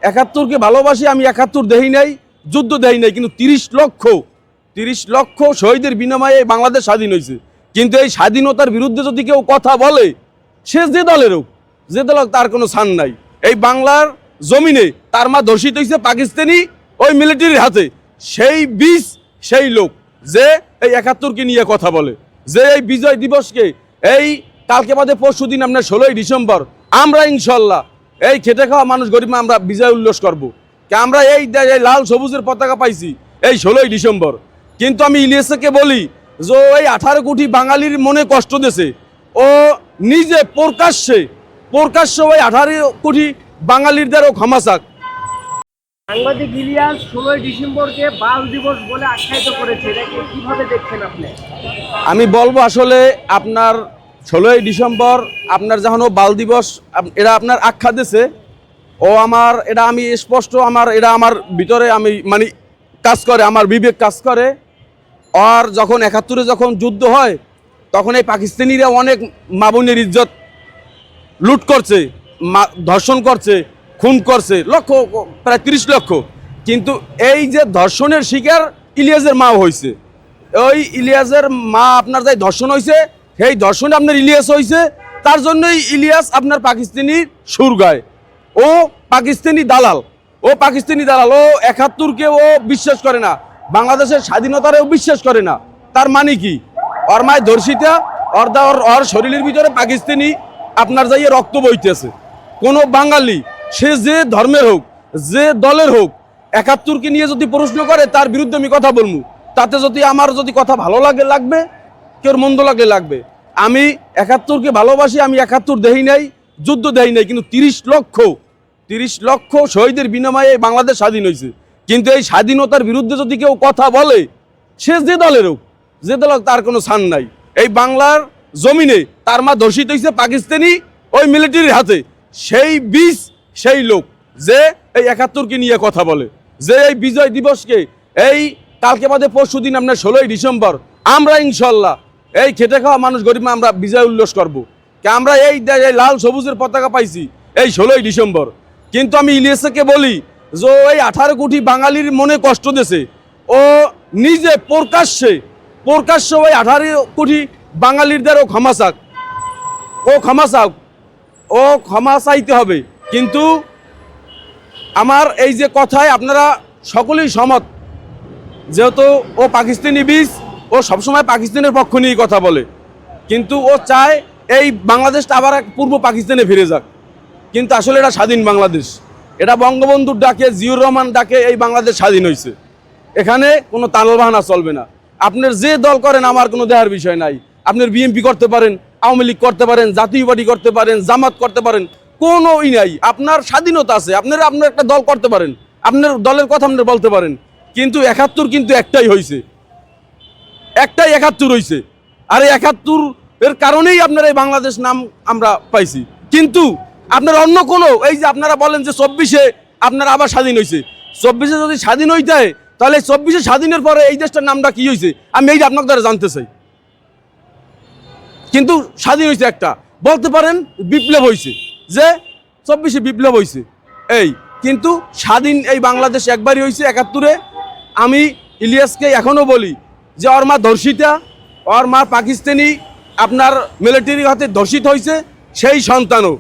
71কে ভালোবাসি, আমি 71 দেই নাই, যুদ্ধ দেই নাই, কিন্তু 30 লক্ষ শহীদের বিনিময়ে বাংলাদেশ স্বাধীন হয়েছে। কিন্তু এই স্বাধীনতার বিরুদ্ধে যদি কেউ কথা বলে, সে যে দলের হোক, যে দল হোক, তার কোনো ছাড় নাই। এই বাংলার জমিনে তার মা ধর্ষিত হয়েছে পাকিস্তানি ওই মিলিটারির হাতে। সেই বীজ সেই লোক যে এই 71কে নিয়ে কথা বলে, যে এই বিজয় দিবসকে এই কালকে বাদে পরশু দিন আপনার 16ই ডিসেম্বর আমরা ইনশাল্লাহ এই খেটে খাওয়া মানুষ গরিব আমরা বিজয় উল্লাস করবো। আমরা এই লাল সবুজের পতাকা পাইছি এই 16ই ডিসেম্বর। কিন্তু আমি ইলিয়াসকে বলি যে ওই 18 কোটি বাঙালির মনে কষ্ট দিয়েছে, ও নিজে প্রকাশ্যে ওই 18 কোটি বাঙালির দ্বারাও ক্ষমা চাক। সাংবাদিক ইলিয়াস 16ই ডিসেম্বরকে বাল দিবস বলে আখ্যায়িত করেছে, এটাকে কিভাবে দেখছেন আপনি? আমি বলবো আসলে আপনার 16ই ডিসেম্বর আপনার যখন ও বাল দিবস এটা আপনার আখ্যা দিয়েছে, ও আমার এটা আমি স্পষ্ট এটা আমার ভিতরে আমি মানে কাজ করে, আমার বিবেক কাজ করে। আর যখন 71-এ যখন যুদ্ধ হয় তখন এই পাকিস্তানিরা অনেক মা বোনের ইজ্জত লুট করছে, ধর্ষণ করছে, খুন করছে, প্রায় 30 লক্ষ। কিন্তু এই যে ধর্ষণের শিকার ইলিয়াসের মা হয়েছে, ওই ইলিয়াসের মা আপনার যাই ধর্ষণ হয়েছে, সেই ধর্ষণে আপনার ইলিয়াস হয়েছে। তার জন্যই ইলিয়াস আপনার পাকিস্তানি সুর গায়। ও পাকিস্তানি দালাল, ও 71-কে ও বিশ্বাস করে না, বাংলাদেশের স্বাধীনতারেও বিশ্বাস করে না। তার মানে কি? ওর মায় ধর্ষিতা, ওর শরীরের ভিতরে পাকিস্তানি আপনার যাইয়ে রক্ত বইতেছে। কোনো বাঙালি সে যে ধর্মের হোক, যে দলের হোক, 71কে নিয়ে যদি প্রশ্ন করে তার বিরুদ্ধে আমি কথা বলবো। তাতে যদি আমার যদি কথা ভালো লাগবে, কেউ মন্দ লাগবে। আমি 71কে ভালোবাসি, আমি 71 দেই নাই, যুদ্ধ দেই নাই, কিন্তু 30 লক্ষ শহীদের বিনিময়ে বাংলাদেশ স্বাধীন হয়েছে। কিন্তু এই স্বাধীনতার বিরুদ্ধে যদি কেউ কথা বলে, সে যে দলের হোক, যে দল হোক, তার কোনো ছাড় নাই। এই বাংলার জমিনে তার মা ধর্ষিত হয়েছে পাকিস্তানি ওই মিলিটারির হাতে। সেই বীজ সেই লোক যে এই 71কে নিয়ে কথা বলে, যে এই বিজয় দিবসকে এই কালকে বাদে পরশু দিন আপনার 16ই ডিসেম্বর আমরা ইনশাল্লাহ এই খেটে খাওয়া মানুষ গরিব আমরা বিজয় উল্লাস করবো। আমরা এই লাল সবুজের পতাকা পাইছি এই 16ই ডিসেম্বর। কিন্তু আমি ইলিয়াসকে বলি যে ওই 18 কোটি বাঙালির মনে কষ্ট দিয়েছে, ও নিজে প্রকাশ্যে ওই 18 কোটি বাঙালির দ্বারাও ক্ষমা চাক। ও ক্ষমা চাইতে হবে। কিন্তু আমার এই যে কথায় আপনারা সকলেই সহমত, যেহেতু ও পাকিস্তানি বীজ, ও সবসময় পাকিস্তানের পক্ষ নিয়েই কথা বলে। কিন্তু ও চায় এই বাংলাদেশটা আবার এক পূর্ব পাকিস্তানে ফিরে যাক। কিন্তু আসলে এটা স্বাধীন বাংলাদেশ, এটা বঙ্গবন্ধুর ডাকে, জিয়াউর রহমান ডাকে এই বাংলাদেশ স্বাধীন হয়েছে। এখানে কোনো তালবাহানা চলবে না। আপনার যে দল করেন আমার কোনো দেহার বিষয় নাই। আপনার বিএনপি করতে পারেন, আওয়ামী লীগ করতে পারেন, জাতীয় পার্টি করতে পারেন, জামাত করতে পারেন, কোনো নাই। আপনার স্বাধীনতা আছে, আপনার একটা দল করতে পারেন, আপনার দলের কথা আপনার বলতে পারেন। কিন্তু 71 কিন্তু একটাই হয়েছে, 71 হয়েছে। আর এই 71 এর কারণেই আপনার এই বাংলাদেশ নাম আমরা পাইছি। কিন্তু আপনার অন্য কোনো এই যে আপনারা বলেন যে 24-এ আপনার আবার স্বাধীন হয়েছে, 24-এ যদি স্বাধীন হইতে হয় তাহলে 24-এ স্বাধীনের পরে এই দেশটার নামটা কি হয়েছে আমি এই যে আপনার দ্বারা জানতে চাই। কিন্তু স্বাধীন হয়েছে একটা, বলতে পারেন বিপ্লব হয়েছে, যে 24-এ বিপ্লব হয়েছে এই। কিন্তু স্বাধীন এই বাংলাদেশ একবারই হয়েছে 71-এ। আমি ইলিয়াসকে এখনও বলি যে ওর মা ধর্ষিতা, ওর মা পাকিস্তানি আপনার মিলিটারির হাতে ধর্ষিত হয়েছে, সেই সন্তানও